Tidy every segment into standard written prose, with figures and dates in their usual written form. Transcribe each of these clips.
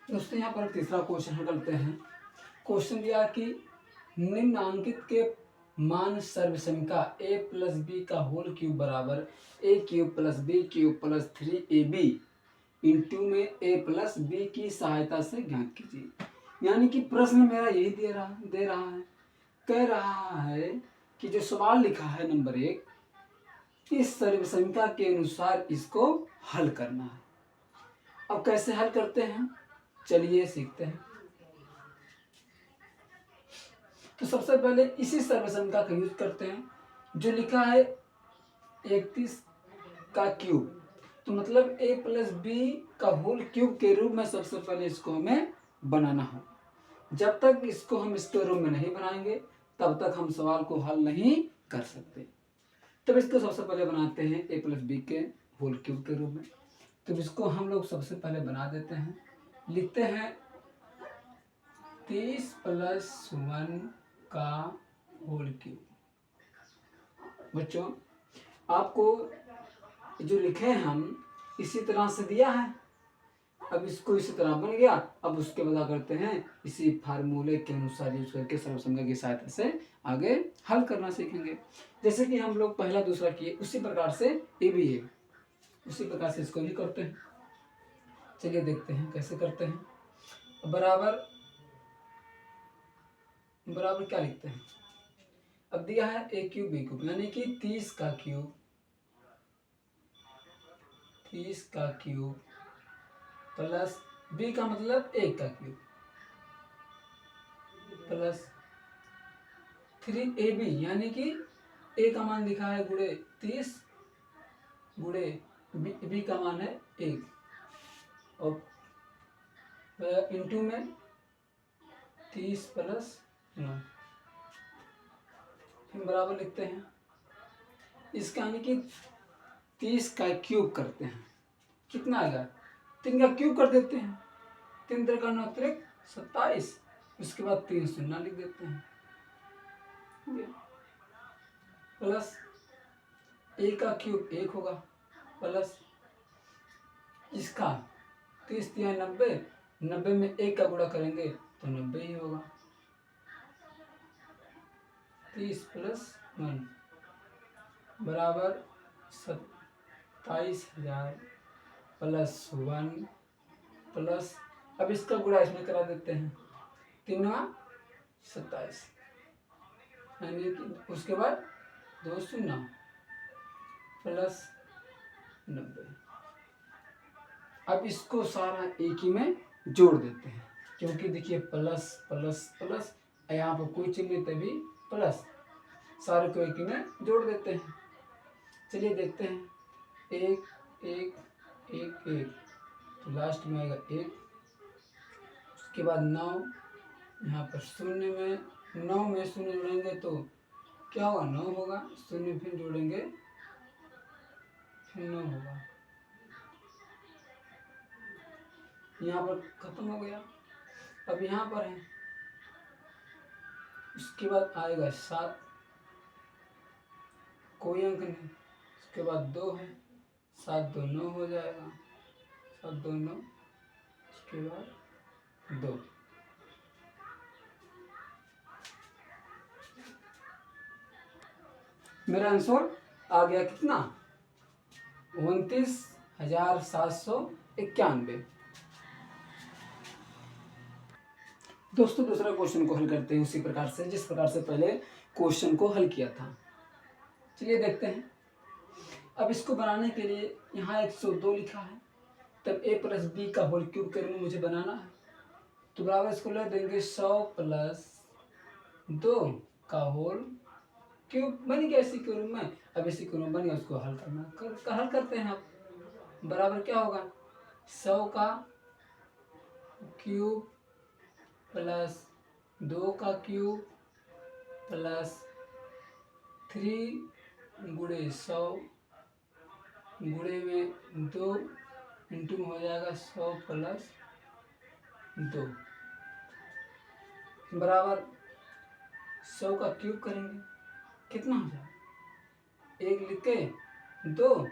दोस्तों यहाँ पर तीसरा क्वेश्चन हल करते हैं। क्वेश्चन दिया कि निम्नांकित के मान सर्वसंख्या a प्लस बी का होल क्यूब बराबर a cube plus B cube plus 3ab into में a प्लस बी की सहायता से ज्ञात कीजिए। यानी कि प्रश्न मेरा यही दे रहा है, कह रहा है कि जो सवाल लिखा है नंबर 1, इस सर्वसंख्या के अनुसार इसको हल करना है। अब कैसे हल करते हैं, चलिए सीखते हैं। तो सबसे पहले इसी सर्वसंख्या का यूज करते हैं जो लिखा है 31 का क्यूब, तो मतलब a प्लस बी का होल क्यूब के रूप में सबसे पहले इसको हमें बनाना हो। जब तक इसको हम इसके रूप में नहीं बनाएंगे तब तक हम सवाल को हल नहीं कर सकते। तब इसको सबसे पहले बनाते हैं a प्लस बी के होल क्यूब के रूप में। तो इसको हम लोग सबसे पहले बना देते हैं, लिखते हैं 30 प्लस 1 का होल क्यूब। बच्चों आपको जो लिखे हैं हम इसी तरह से दिया है, अब इसको इसी तरह बन गया। अब उसके बाद करते हैं इसी फार्मूले के अनुसार यूज करके सर्वसंख्या की सहायता से आगे हल करना सीखेंगे। जैसे कि हम लोग पहला दूसरा किए उसी प्रकार से ये भी है, उसी प्रकार से इसको भी करते हैं। चलिए देखते हैं कैसे करते हैं। बराबर बराबर क्या लिखते हैं, अब दिया है a क्यूब b क्यूब यानी कि 30 का क्यूब, 30 का क्यूब प्लस b का मतलब 1 का क्यूब प्लस 3ab यानी कि a का मान लिखा है गुणे 30 गुणे b का मान है 1 और इंटू में 30 प्लस 9, फिर बराबर लिखते हैं इसका यानी कि 30 का क्यूब करते हैं, कितना आएगा 3 का क्यूब कर देते हैं, 3 3 का 9 3 27, उसके बाद 3 शून्य लिख देते हैं प्लस a का क्यूब 1 होगा प्लस इसका 30 या 90, 90 में 1 का गुणा करेंगे तो 90 ही होगा। 30 प्लस 1 बराबर 27,000 प्लस 1 प्लस, अब इसका गुणा इसमें करा देते हैं, 3 27 यानी कि उसके बाद 2 शून्य प्लस 90। अब इसको सारा एक ही में जोड़ देते हैं, क्योंकि देखिए प्लस प्लस प्लस यहाँ पर कोई चिन्ह नहीं तभी प्लस, सारे को एक ही में जोड़ देते हैं। चलिए देखते हैं, 1 1 1 1 तो लास्ट में आएगा 1, उसके बाद 9, यहाँ पर शून्य में 9 में शून्य जोड़ेंगे तो क्या होगा 9 होगा, शून्य फिर जोड़ेंगे फिर 9 होगा, यहाँ पर खत्म हो गया। अब यहाँ पर है, उसके बाद आएगा 7, कोई अंक नहीं, उसके बाद 2 है, 7 2 9 हो जाएगा, 7 2 9, उसके बाद 2। मेरा आंसर आ गया कितना 29,791। दोस्तों दूसरा क्वेश्चन को हल करते हैं उसी प्रकार से जिस प्रकार से पहले क्वेश्चन को हल किया था। चलिए देखते हैं। अब इसको बनाने के लिए यहाँ 102 लिखा है, तब a प्लस बी का होल क्यूब के रूप में मुझे बनाना है, तो बराबर इसको ले देंगे 100 प्लस 2 का होल क्यूब बन गया इसी के रूप में। अब इसी के रूप बन गया, उसको हल करना हल करते हैं। अब बराबर क्या होगा 100 का क्यूब प्लस 2 का क्यूब प्लस 3 गुणे 100 गुणे में 2 इंटू में हो जाएगा 100 प्लस 2 बराबर 100 का क्यूब करेंगे कितना हो जाएगा, 1 लिख के 2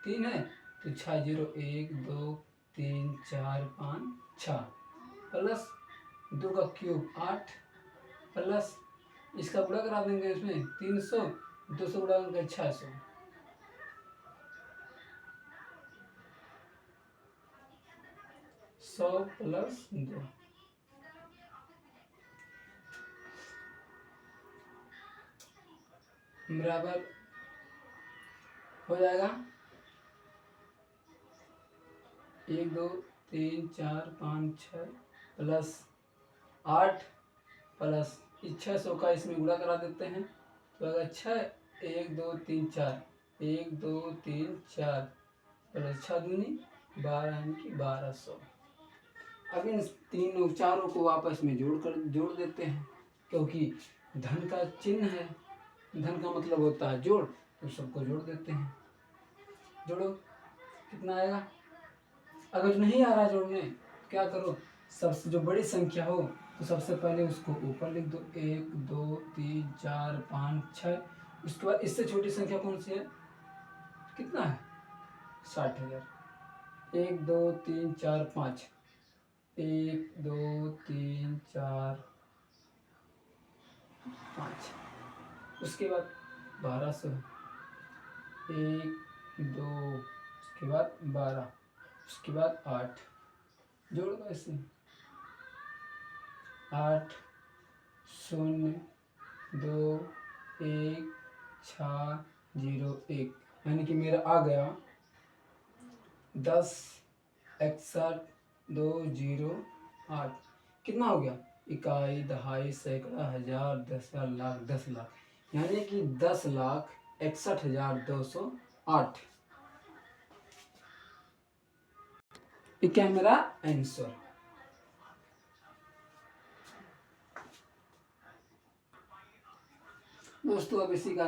3 है तो 6 0 1 2 3 4 5 6 प्लस 2 का क्यूब 8 प्लस इसका गुणा करा देंगे इसमें 300, 200 गुणा करके 600, 100 प्लस 2 बराबर हो जाएगा 1 2 3 4 5 6 प्लस 8 प्लस 600 का इसमें गुणा करा देते हैं तो अगर 6 1 2 3 4 1 2 3 4 प्लस 6 दूनी 12 यानी कि 1200। अब इन तीनों चारों को आपस में जोड़ देते हैं क्योंकि धन का चिन्ह है, धन का मतलब होता है जोड़, तो सबको जोड़ देते हैं। जोड़ो कितना आएगा। अगर नहीं आ रहा जोड़ने क्या करो, सबसे जो बड़ी संख्या हो तो सबसे पहले उसको ऊपर लिख दो 1 2 3 4 5 6। उसके बाद इससे छोटी संख्या कौन सी है, कितना है 60,000। 1 2 3 4 5 1 2 3 4 5। उसके बाद 1200 1 2 उसके बाद 12 उसके बाद 8 जोड़ दो ऐसे 8 0 2 1 6 0 1 यानी कि मेरा आ गया 10 61 2 0 8। कितना हो गया, इकाई दहाई सैकड़ा हजार 10,000 लाख 10 लाख, यानी कि 10,61,208। ये क्या है मेरा आंसर। दोस्तों अब इसी का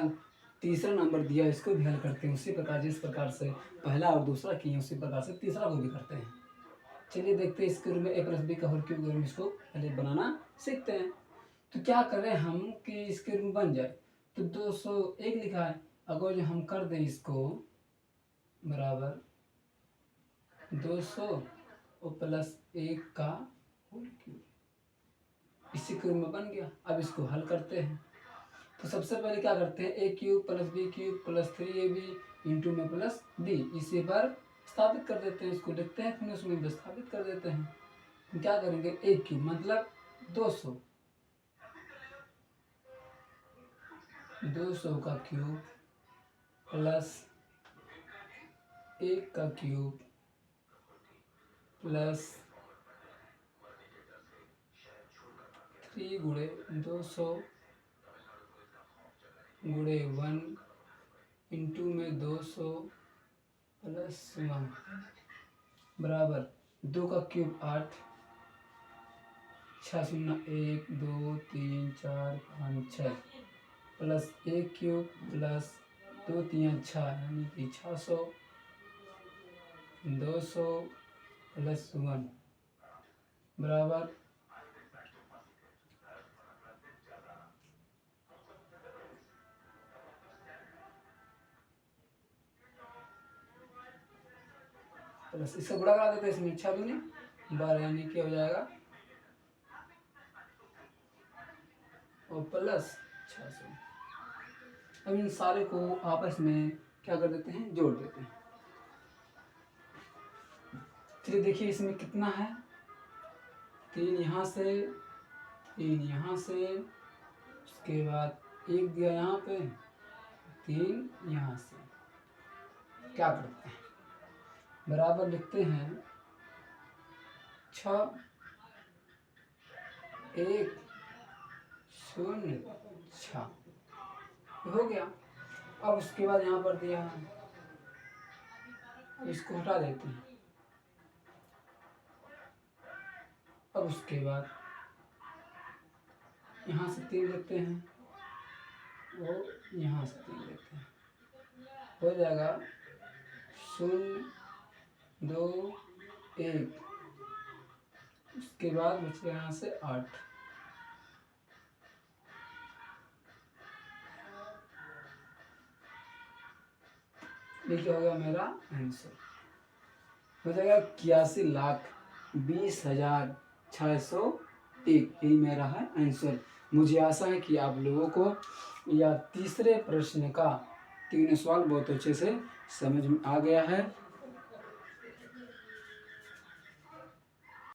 तीसरा नंबर दिया, इसको भी हल करते हैं उसी प्रकार जिस प्रकार से पहला और दूसरा किए उसी प्रकार से तीसरा को भी करते हैं। चलिए देखते हैं इस क्यूब में ए प्लस बी का होल क्यूब अगर हम इसको पहले बनाना सीखते हैं तो क्या करें हम कि इस क्यूब में बन जाए। तो 201 लिखा है, अगर जो हम कर दें इसको बराबर 200 और प्लस 1 का होल क्यूब, इसी क्यूब में बन गया। अब इसको हल करते हैं तो सबसे पहले क्या करते हैं, A cube plus B cube plus 3ab into में प्लस बी, इसी पर स्थापित कर देते हैं। इसको लिखते हैं फिर उसमें स्थापित कर देते हैं। तो क्या करेंगे, ए क्यूब मतलब 200 का क्यूब प्लस 1 का क्यूब प्लस 3 गुणे 200 गुणे 1 इंटू में 200 प्लस 1 बराबर 2 का क्यूब 8 6 0 1 2 3 4 5 6 प्लस 1 क्यूब प्लस 2 3 6 यानी कि 600 200 प्लस 1 बराबर प्लस इसका गुणा करा देते हैं इसमें 6 दूनी 12 यानी कि हो जाएगा और प्लस 600। अब इन सारे को आपस में क्या कर देते हैं, जोड़ देते हैं। चलिए देखिए इसमें कितना है, 3 यहाँ से 3 यहाँ से, उसके बाद 1 दिया यहाँ पे 3 यहाँ से। क्या करते हैं, बराबर लिखते हैं 6 1 0 6 हो गया। अब उसके बाद यहाँ पर दिया है, अब इसको हटा देते हैं। अब उसके बाद यहाँ से 3 लेते हैं और यहाँ से 3 लेते हैं, हो जाएगा 0 2 1। उसके बाद बच गया यहाँ से 8। ये क्या हो गया मेरा आंसर। हो जाएगा 81,20,601। यही मेरा है आंसर। मुझे आशा है कि आप लोगों को यह तीसरे प्रश्न का तीनों सवाल बहुत अच्छे से समझ में आ गया है।